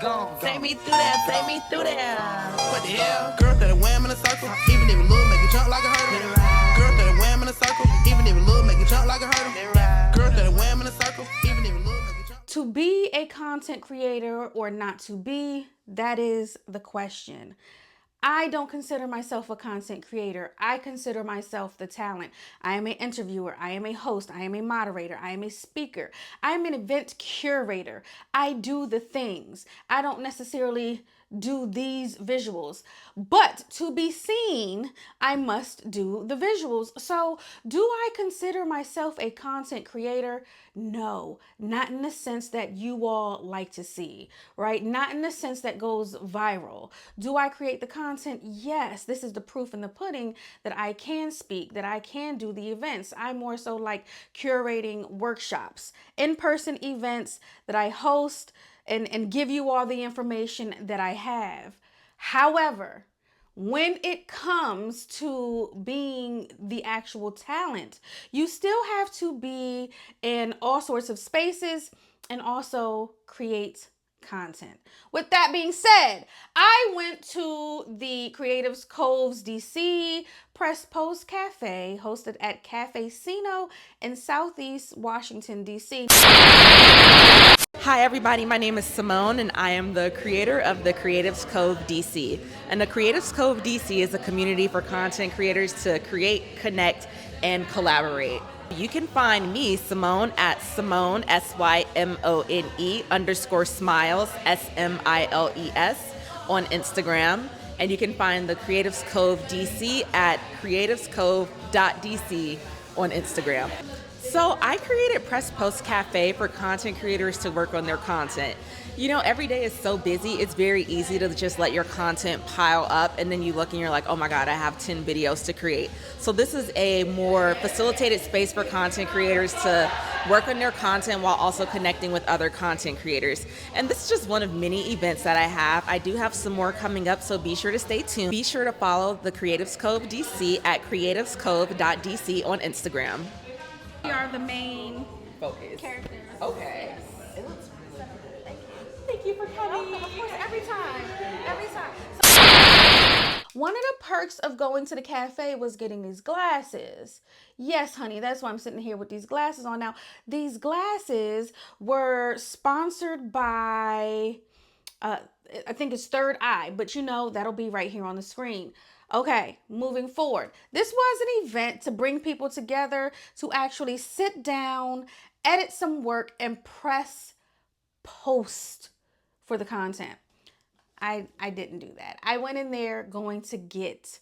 gone. Take me through there, take me through there. What the hell? Girl, that wham in a circle, even if it look, make it jump like a hurdle. Girl, that wham in a circle, even if it look, make it jump like a hurdle. Girl, that wham in a circle, even if it look, make it jump. To be a content creator or not to be, that is the question. I don't consider myself a content creator. I consider myself the talent. I am an interviewer. I am a host. I am a moderator. I am a speaker. I am an event curator. I do the things. I don't necessarily do these visuals, but to be seen, I must do the visuals. So do I consider myself a content creator? No, not in the sense that you all like to see, right? Not in the sense that goes viral. Do I create the content? Yes, this is the proof in the pudding that I can speak, that I can do the events. I more so like curating workshops, in-person events that I host and give you all the information that I have. However, when it comes to being the actual talent, you still have to be in all sorts of spaces and also create content. With that being said, I went to the Creatives Cove's DC Press Post Cafe hosted at Cafe Sino in Southeast Washington, DC. Hi everybody, my name is Simone and I am the creator of the Creatives Cove DC. And the Creatives Cove DC is a community for content creators to create, connect, and collaborate. You can find me, Simone, at Simone, SYMONE _smiles, SMILES on Instagram. And you can find the Creatives Cove DC at creativescove.dc on Instagram. So I created Press Post Cafe for content creators to work on their content. You know, every day is so busy, it's very easy to just let your content pile up and then you look and you're like, oh my God, I have 10 videos to create. So this is a more facilitated space for content creators to work on their content while also connecting with other content creators. And this is just one of many events that I have. I do have some more coming up, so be sure to stay tuned. Be sure to follow the Creatives Cove DC at creativescove.dc on Instagram. We are the main Focus. characters. Okay. Thank you for coming. Of course, every time. One of the perks of going to the cafe was getting these glasses. Yes, honey, that's why I'm sitting here with these glasses on. Now, these glasses were sponsored by, I think it's Third Eye, but you know, that'll be right here on the screen. Okay, moving forward. This was an event to bring people together to actually sit down, edit some work, and press post for the content. I didn't do that. I went in there going to get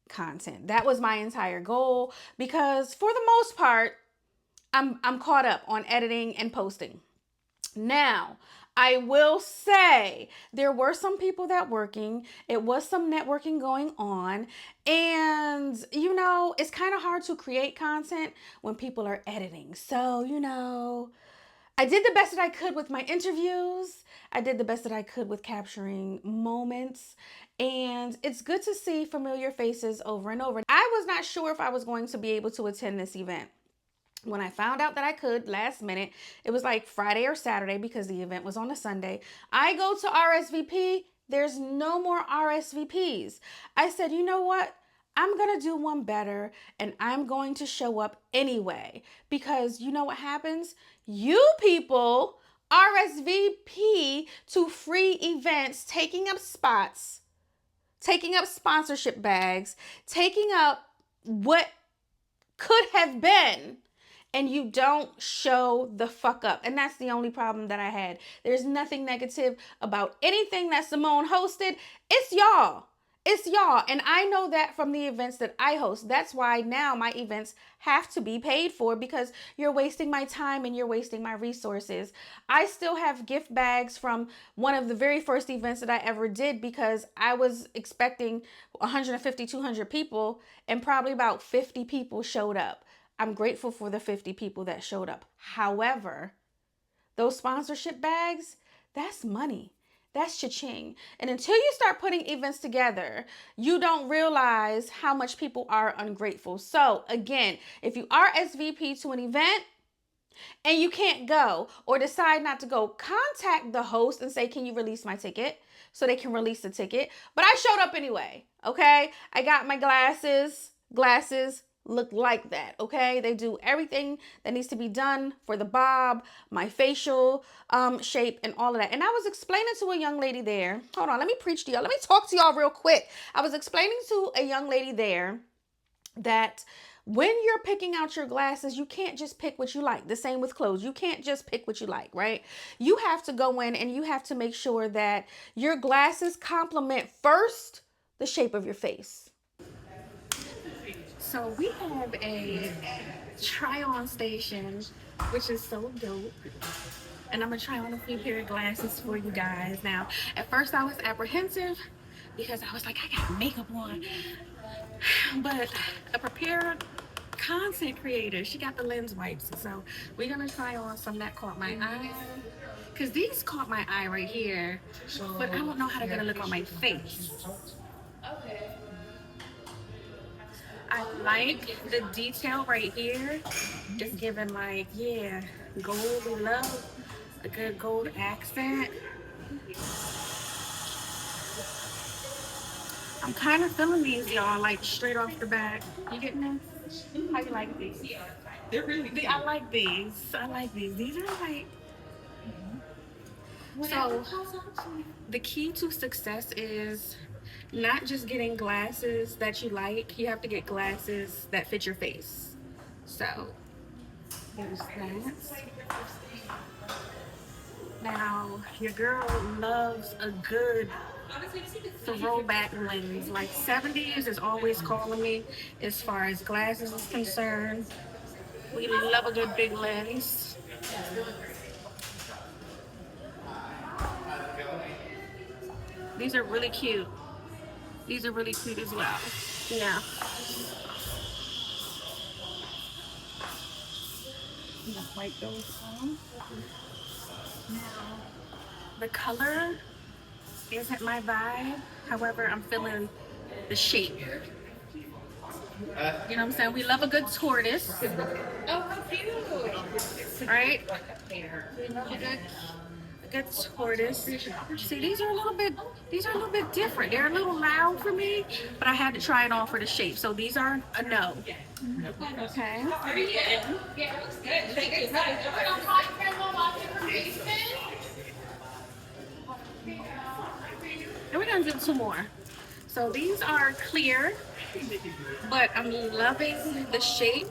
content. That was my entire goal because for the most part, I'm caught up on editing and posting. Now, I will say there were some people that working. It was some networking going on. And, you know, it's kind of hard to create content when people are editing. So, you know, I did the best that I could with my interviews. I did the best that I could with capturing moments. And it's good to see familiar faces over and over. I was not sure if I was going to be able to attend this event. When I found out that I could last minute, it was like Friday or Saturday because the event was on a Sunday. I go to RSVP. There's no more RSVPs. I said, you know what? I'm going to do one better and I'm going to show up anyway because you know what happens? You people RSVP to free events, taking up spots, taking up sponsorship bags, taking up what could have been, and you don't show the fuck up. And that's the only problem that I had. There's nothing negative about anything that Simone hosted. It's y'all. It's y'all. And I know that from the events that I host. That's why now my events have to be paid for because you're wasting my time and you're wasting my resources. I still have gift bags from one of the very first events that I ever did because I was expecting 150, 200 people and probably about 50 people showed up. I'm grateful for the 50 people that showed up. However, those sponsorship bags, that's money. That's cha-ching. And until you start putting events together, you don't realize how much people are ungrateful. So again, if you RSVP to an event, and you can't go or decide not to go, contact the host and say, can you release my ticket? So they can release the ticket. But I showed up anyway, okay? I got my glasses. Glasses look like that, okay? They do everything that needs to be done for the bob, my facial shape, and all of that. And I was explaining to a young lady there. Hold on, let me preach to y'all. Let me talk to y'all real quick. I was explaining to a young lady there that when you're picking out your glasses, you can't just pick what you like. The same with clothes. You can't just pick what you like, right? You have to go in and you have to make sure that your glasses complement first the shape of your face. So we have a try-on station, which is so dope. And I'm gonna try on a few pair of glasses for you guys. Now, at first I was apprehensive because I was like, I got makeup on. But a prepared content creator, she got the lens wipes. So we're gonna try on some that caught my eye. Cause these caught my eye right here, but I don't know how they're gonna look on my face. I like the detail right here. Just giving like, yeah, gold. We love a good gold accent. I'm kind of feeling these, y'all, like straight off the bat. You getting them? How you like these? They're really good. I like these. I like these. These are like... So, the key to success is not just getting glasses that you like. You have to get glasses that fit your face. So, there's that. Now, your girl loves a good throwback lens. Like 70s is always calling me as far as glasses is concerned. We love a good big lens. These are really cute. These are really cute as well. Yeah. I'm gonna wipe those on. Now, the color isn't my vibe. However, I'm feeling the shape. You know what I'm saying? We love a good tortoise. Oh, how cute! Right? We love a good tortoise. See, these are a little bit different. They're a little loud for me, but I had to try it on for the shape. So these are a no. Okay. And we're gonna do two more. So these are clear, but I'm loving the shape.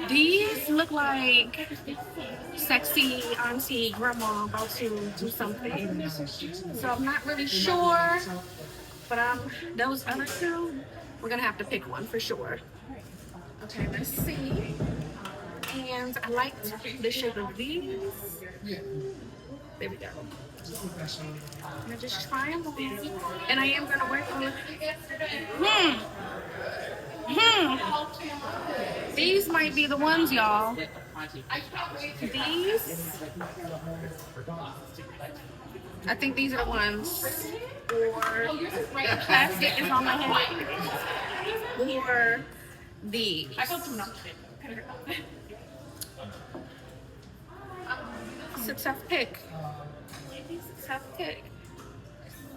These look like sexy auntie grandma about to do something. So I'm not really sure, but those other two, we're gonna have to pick one for sure. Okay, let's see. And I like the shape of these. There we go. I'm gonna just try them on. And I am gonna work on These might be the ones, y'all. These, I think these are the ones. Or the plastic is on my head. Or these. It's a tough pick.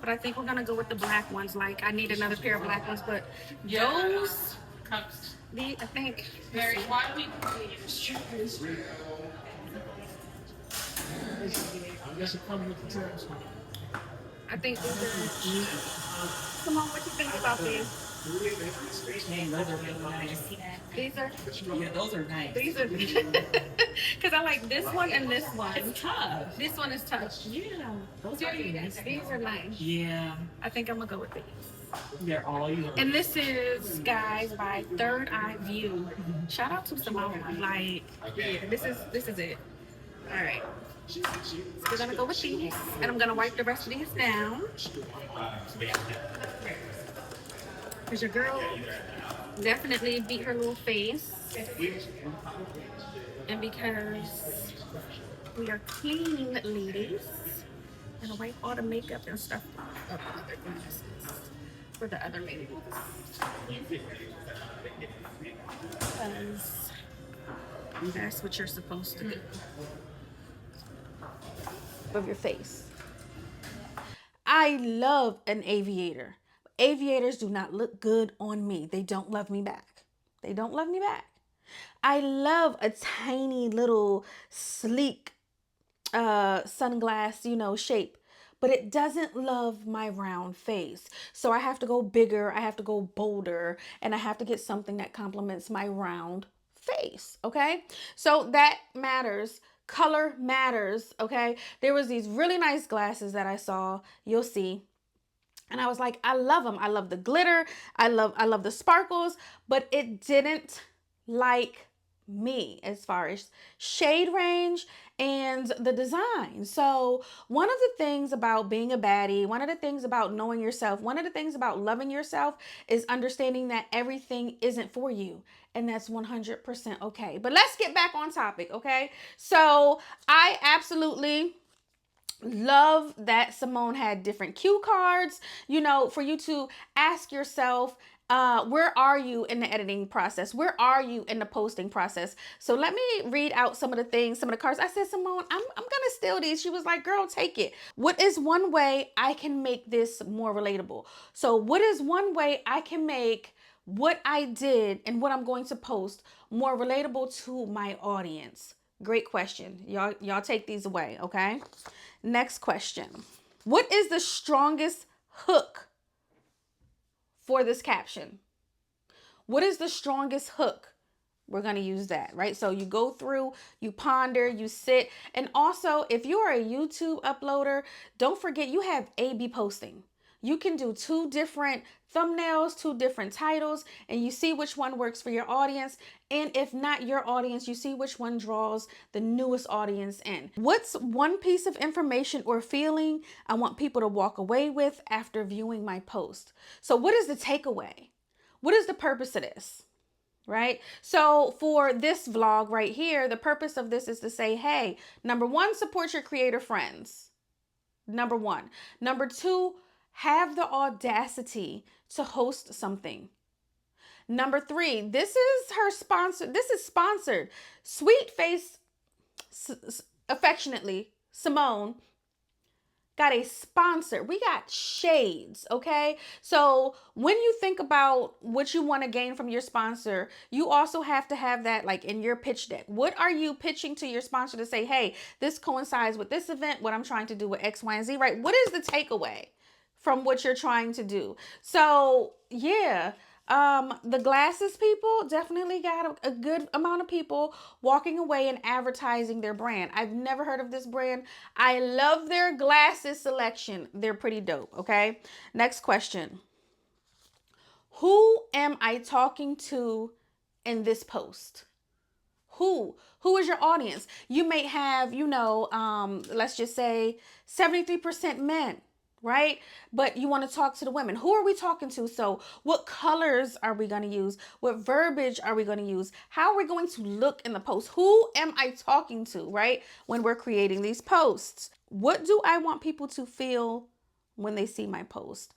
But I think we're gonna go with the black ones. Like, I need another pair of black ones, but those, I think. I think these are. Come on, what you think about these? These are. Yeah, those are nice. These are. Because I like this one and this one. It's tough. This one is tough. Yeah, those are nice. These are nice. Yeah, I think I'm gonna go with these. they're all yours. And this is, guys, by Third Eye View. Shout out to Simone. Like, yeah, this is it. All right. So we're gonna go with these, and I'm gonna wipe the rest of these down. Because your girl definitely beat her little face. And because we are cleaning ladies, I'm gonna wipe all the makeup and stuff off of the other glasses for the other ladies. Because That's what you're supposed to do. Of your face. I love an aviator. Aviators do not look good on me. They don't love me back. They don't love me back. I love a tiny little sleek sunglass, shape, but it doesn't love my round face. So I have to go bigger, I have to go bolder, and I have to get something that complements my round face. Okay. So that matters. Color matters. Okay. There was these really nice glasses that I saw. You'll see. And I was like, I love them. I love the glitter. I love the sparkles, but it didn't like me as far as shade range and the design. So one of the things about being a baddie, one of the things about knowing yourself, one of the things about loving yourself is understanding that everything isn't for you. And that's 100% okay. But let's get back on topic, okay? So I absolutely love that Simone had different cue cards, for you to ask yourself, where are you in the editing process? Where are you in the posting process? So let me read out some of the things, some of the cards. I said, Simone, I'm gonna steal these. She was like, girl, take it. What is one way I can make this more relatable? So what is one way I can make what I did and what I'm going to post more relatable to my audience? Great question. Y'all take these away, okay? Next question. What is the strongest hook for this caption? What is the strongest hook? We're going to use that, right? So you go through, you ponder, you sit. And also, if you are a YouTube uploader, don't forget you have A/B posting. You can do 2 different thumbnails, 2 different titles, and you see which one works for your audience. And if not your audience, you see which one draws the newest audience in. What's one piece of information or feeling I want people to walk away with after viewing my post? So what is the takeaway? What is the purpose of this? Right? So for this vlog right here, the purpose of this is to say, hey, number 1, support your creator friends. Number 1. Number 2, have the audacity to host something. Number 3, this is her sponsor. This is sponsored. Sweet Face, affectionately, Simone, got a sponsor. We got shades, okay? So when you think about what you want to gain from your sponsor, you also have to have that like in your pitch deck. What are you pitching to your sponsor to say, hey, this coincides with this event, what I'm trying to do with X, Y, and Z, right? What is the takeaway from what you're trying to do? So yeah, the glasses people definitely got a good amount of people walking away and advertising their brand. I've never heard of this brand. I love their glasses selection. They're pretty dope. Okay. Next question. Who am I talking to in this post? Who is your audience? You may have, let's just say 73% men, right? But you want to talk to the women. Who are we talking to? So what colors are we going to use? What verbiage are we going to use? How are we going to look in the post? Who am I talking to, right? When we're creating these posts, what do I want people to feel when they see my post?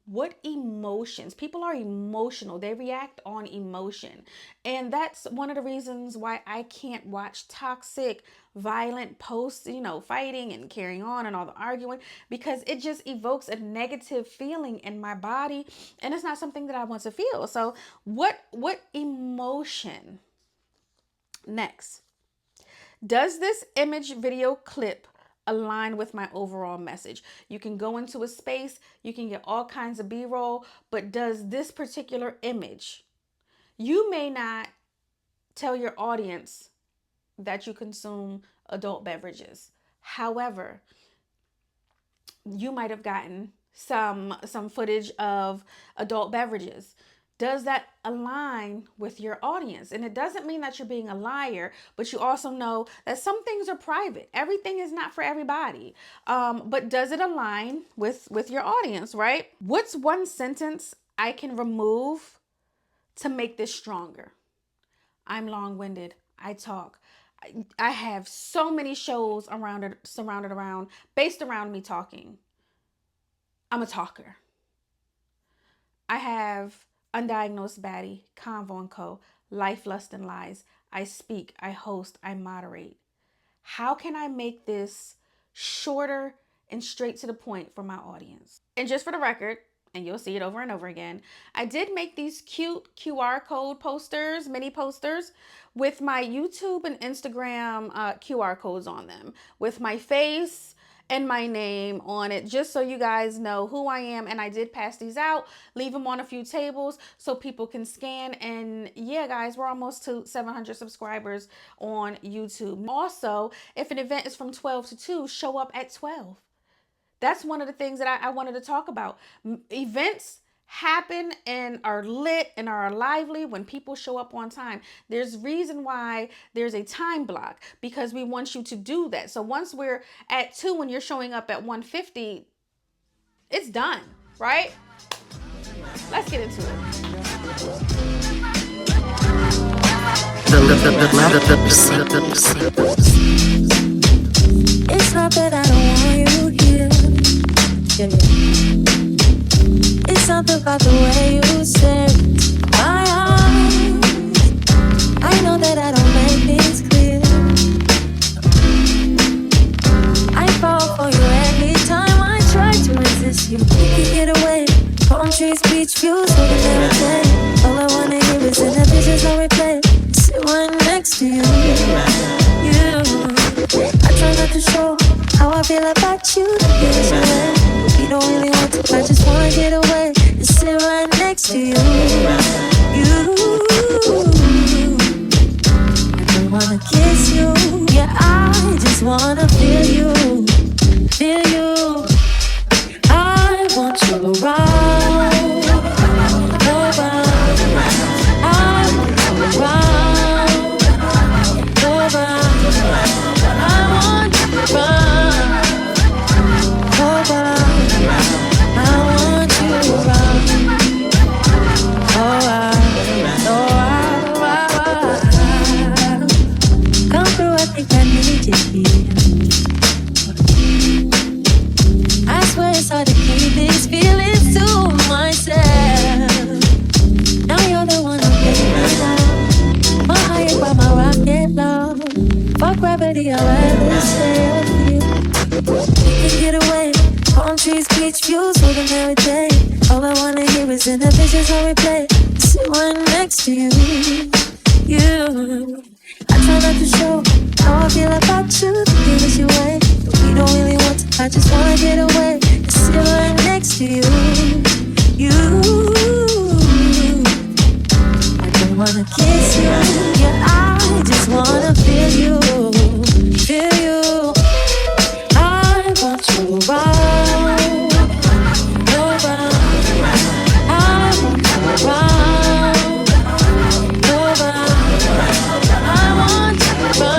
What emotions? People are emotional. They react on emotion. And that's one of the reasons why I can't watch toxic, violent posts, fighting and carrying on and all the arguing, because it just evokes a negative feeling in my body. And it's not something that I want to feel. So what emotion? Next, does this image video clip align with my overall message? You can go into a space, you can get all kinds of B-roll, but does this particular image, you may not tell your audience that you consume adult beverages. However, you might have gotten some footage of adult beverages. Does that align with your audience? And it doesn't mean that you're being a liar, but you also know that some things are private. Everything is not for everybody. But does it align with your audience, right? What's one sentence I can remove to make this stronger? I'm long-winded. I talk. I have so many shows based around me talking. I'm a talker. I have Undiagnosed Baddie, Convo & Co., Life, Lust, and Lies. I speak, I host, I moderate. How can I make this shorter and straight to the point for my audience? And just for the record, and you'll see it over and over again, I did make these cute QR code posters, mini posters, with my YouTube and Instagram QR codes on them, with my face and my name on it, just so you guys know who I am. And I did pass these out, leave them on a few tables so people can scan. And yeah, guys, we're almost to 700 subscribers on YouTube. Also, if an event is from 12 to 2, show up at 12. That's one of the things that I wanted to talk about. Events happen and are lit and are lively when people show up on time. There's reason why there's a time block, because we want you to do that. So once we're at 2 and you're showing up at 1:50, it's done, right? Let's get into it. It's not that I don't want you here. It's something about the way you stare into my eyes. I know that I don't make things clear. I fall for you every time I try to resist you. You can get away. Palm trees, beach views, looking every day. All I wanna hear is in the visions I replay. Sit right next to you. I try not to show how I feel about you. But we don't really want to. I just wanna get away and sit right next to you. I don't wanna kiss you. Yeah, I just wanna feel you. Feel you. I want you around. Around. I want you around. Around. Come through, I think I need you here. I swear it's hard to keep these feelings to myself. Now you're the one I'm thinking about. My higher by my rocket love. Fuck gravity, I'd rather stay with you. We can get away. Palm trees, beach views, looking every day. All I wanna hear is in the visions I replay. Sit right next to you. I try not to show how I feel about you. To give us your way, but we don't really want to. I just wanna get away and sit right next to you. I don't wanna kiss you. Yeah, I just wanna feel you. Feel you. I want you around. Around. I want you around. Around. I want you around.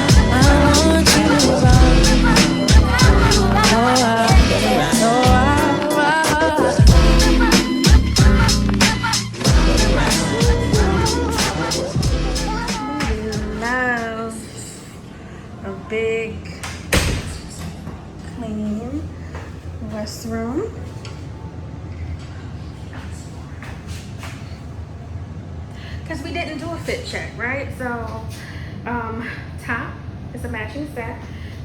Around. I want you around. Love a big, clean restroom. Because we didn't do a fit check, right? So, top is a matching set.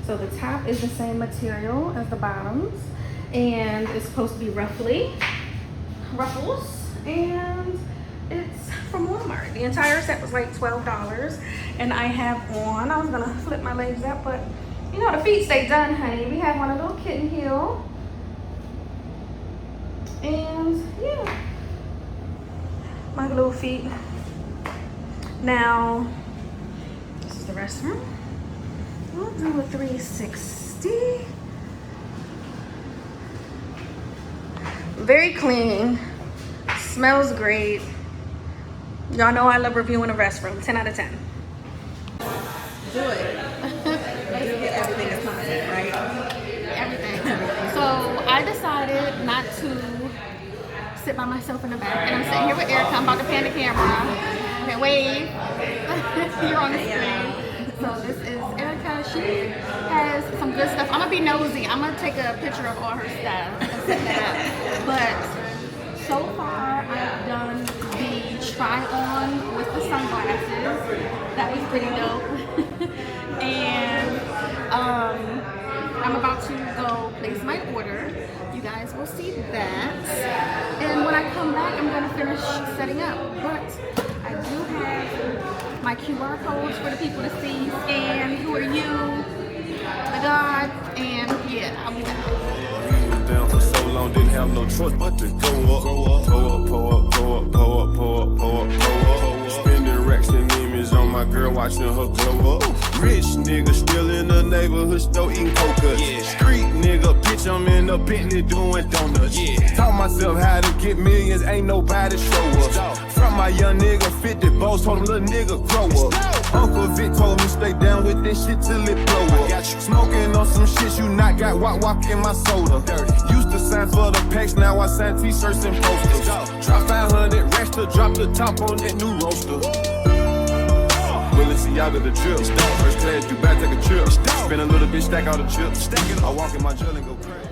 So the top is the same material as the bottoms, and it's supposed to be ruffles, and it's from Walmart. The entire set was like $12, and I have on, I was gonna flip my legs up, but you know the feet stay done, honey. We have on a little kitten heel, and yeah, my little feet. Now, this is the restroom. We'll do a 360. Very clean, smells great. Y'all know I love reviewing a restroom. 10 out of 10. Do it. Everything is content, right? Everything. So I decided not to sit by myself in the back, and I'm sitting here with Erica. I'm about to pan the camera. Okay, wave. You're on the screen. So this is Erica. She has some good stuff. I'm gonna be nosy. I'm gonna take a picture of all her stuff and set that up. But so far, I've done the try on with the sunglasses. That was pretty dope. And I'm about to go place my order. You guys will see that. And when I come back, I'm going to finish setting up. But I do have my QR codes for the people to see. And who are you? The God. And yeah, I'll be back. Down for so long, didn't have no choice but to go up. Pull up, pull up, pull up, pull up, pull up, pull up, pull up. Spending racks and image on my girl, watching her glow up. Rich nigga still in the neighborhood store eating coconuts. Street nigga, bitch, I'm in a Bentley doing donuts. Taught myself how to get millions, ain't nobody show us. From my young nigga, 50 balls, told him little nigga grow up. Uncle Vic told me stay down with this shit till it blow up. Smoking on some shit you not got, walk in my soda. Used to sign for the packs, now I sign t-shirts and posters. Drop 500 racks to drop the top on that new roaster. Balenciaga the trip. First class, you better take a trip. Spend a little bit, stack all the chips. I walk in my jail and go crazy.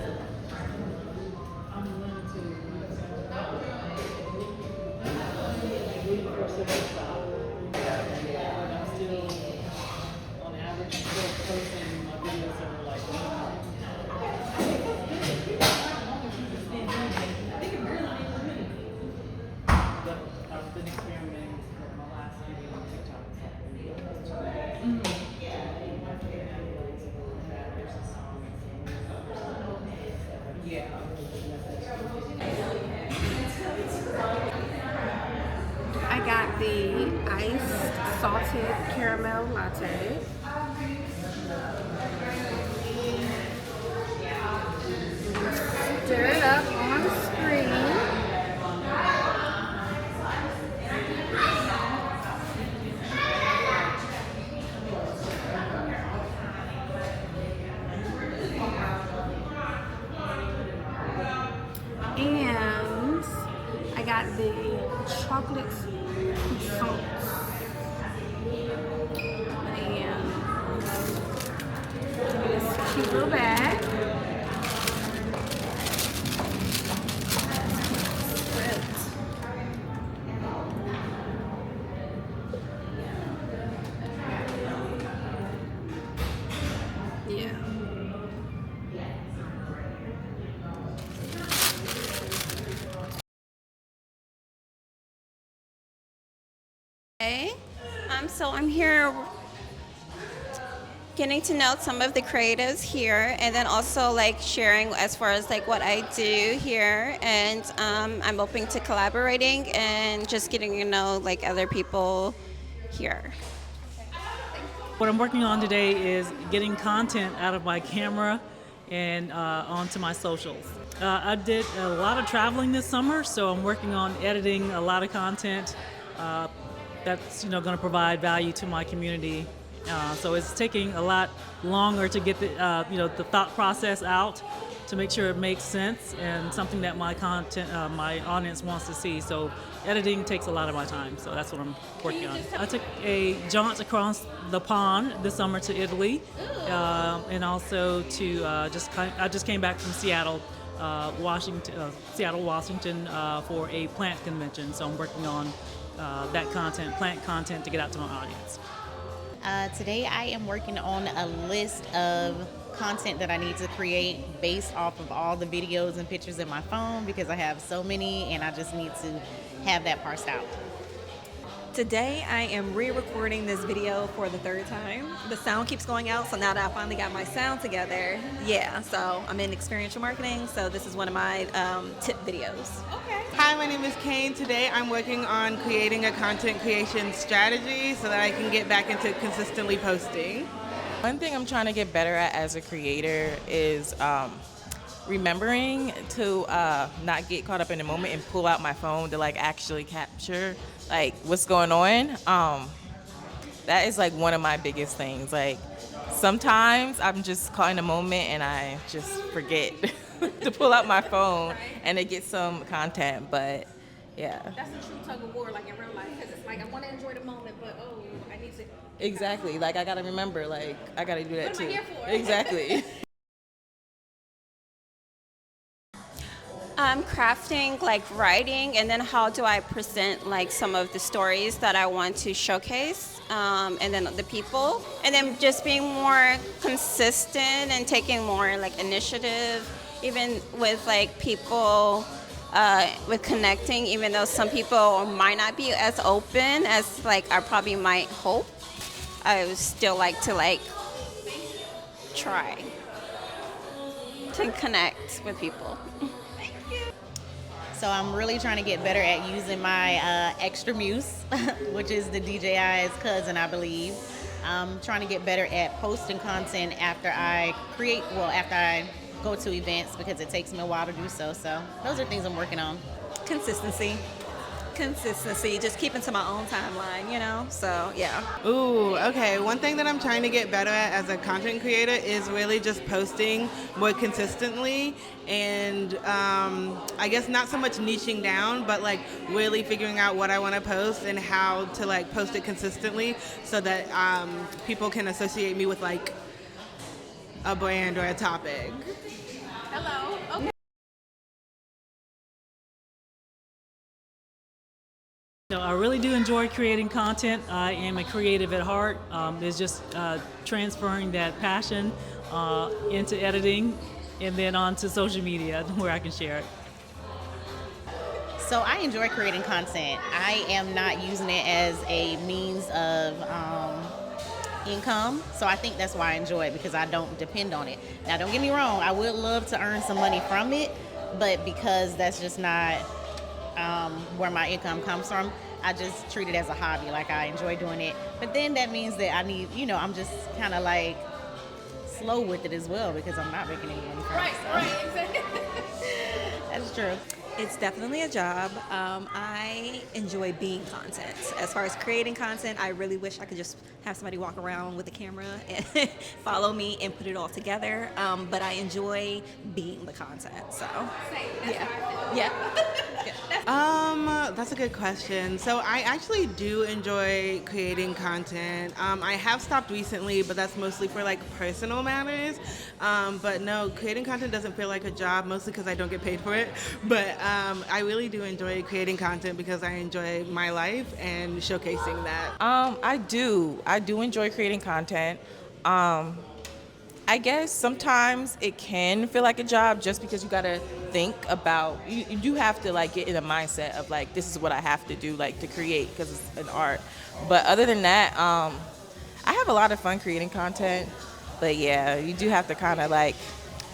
I got the iced salted caramel latte. Stir it up on the screen. And I got the chocolate croissant. And this cute little bag. Yeah. Okay, so I'm here getting to know some of the creatives here, and then also like sharing as far as like what I do here, and I'm open to collaborating and just getting to know like other people here. What I'm working on today is getting content out of my camera and onto my socials. I did a lot of traveling this summer, so I'm working on editing a lot of content that's going to provide value to my community. So it's taking a lot longer to get the the thought process out to make sure it makes sense and something that my content, my audience wants to see. So editing takes a lot of my time. So that's what I'm working on. I took a jaunt across the pond this summer to Italy, and also to I just came back from Seattle, Washington, for a plant convention. So I'm working on that content, plant content, to get out to my audience. Today I am working on a list of content that I need to create based off of all the videos and pictures in my phone, because I have so many and I just need to have that parsed out. Today I am re-recording this video for the third time. The sound keeps going out, so now that I finally got my sound together, so I'm in experiential marketing, so this is one of my tip videos. Okay. Hi, my name is Kane. Today I'm working on creating a content creation strategy so that I can get back into consistently posting. One thing I'm trying to get better at as a creator is remembering to not get caught up in the moment and pull out my phone to like actually capture like what's going on. That is like one of my biggest things. Like sometimes I'm just caught in a moment and I just forget to pull out my phone and to get some content. But yeah, That's a true tug of war, like in real life, because it's like I want to enjoy the moment, but I need to. exactly. Like I gotta remember, like I gotta do that What am I too. here for? Exactly. Crafting, like writing, and then how do I present like some of the stories that I want to showcase, and then the people, and then just being more consistent and taking more like initiative, even with like people, with connecting, even though some people might not be as open as like I probably might hope. I would still like to like try to connect with people. So I'm really trying to get better at using my extra muse, which is the DJI's cousin, I believe. I'm trying to get better at posting content after I go to events, because it takes me a while to do so. So those are things I'm working on. Consistency, just keeping to my own timeline, you know? So, yeah. Ooh, okay. One thing that I'm trying to get better at as a content creator is really just posting more consistently, and I guess not so much niching down, but like really figuring out what I want to post and how to like post it consistently so that people can associate me with like a brand or a topic. Hello. Okay. No, I really do enjoy creating content. I am a creative at heart. It's just transferring that passion into editing and then onto social media where I can share it. So I enjoy creating content. I am not using it as a means of income, so I think that's why I enjoy it, because I don't depend on it. Now, don't get me wrong, I would love to earn some money from it, but because that's just not where my income comes from, I just treat it as a hobby. Like, I enjoy doing it, but then that means that I need, I'm just kind of like slow with it as well, because I'm not making any money from it. Right, exactly. That's true. It's definitely a job. I enjoy being content. As far as creating content, I really wish I could just have somebody walk around with a camera and follow me and put it all together. But I enjoy being the content. So, yeah. That's a good question. So I actually do enjoy creating content. I have stopped recently, but that's mostly for like personal matters. But no, creating content doesn't feel like a job, mostly because I don't get paid for it. But I really do enjoy creating content because I enjoy my life and showcasing that. I do enjoy creating content. I guess sometimes it can feel like a job just because you gotta think about, you do have to like get in a mindset of like, this is what I have to do like to create, because it's an art. But other than that, I have a lot of fun creating content. But yeah, you do have to kind of like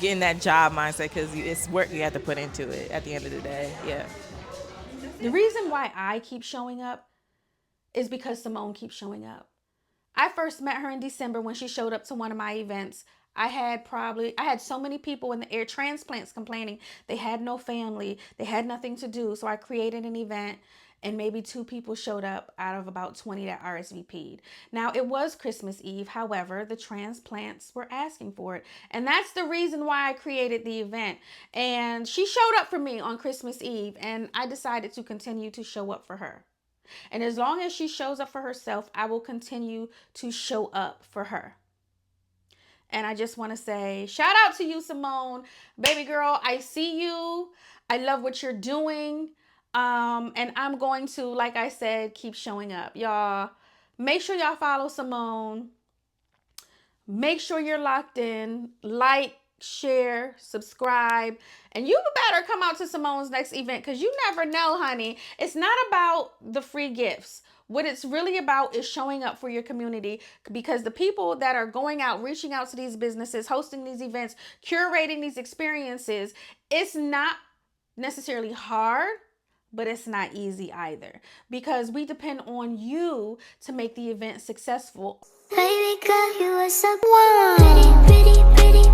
get in that job mindset, because it's work you have to put into it at the end of the day. Yeah. The reason why I keep showing up is because Simone keeps showing up. I first met her in December when she showed up to one of my events. I had so many people in the air transplants complaining they had no family, they had nothing to do. So I created an event, and maybe 2 people showed up out of about 20 that RSVP'd. Now, it was Christmas Eve. However, the transplants were asking for it. And that's the reason why I created the event. And she showed up for me on Christmas Eve, and I decided to continue to show up for her. And as long as she shows up for herself, I will continue to show up for her. And I just want to say, shout out to you, Simone. Baby girl, I see you. I love what you're doing. And I'm going to, like I said, keep showing up. Y'all, make sure y'all follow Simone. Make sure you're locked in. Like, share, subscribe. And you better come out to Simone's next event, because you never know, honey. It's not about the free gifts. What it's really about is showing up for your community, because the people that are going out, reaching out to these businesses, hosting these events, curating these experiences, it's not necessarily hard, but it's not easy either, because we depend on you to make the event successful. Baby girl, you are so pretty, pretty, pretty.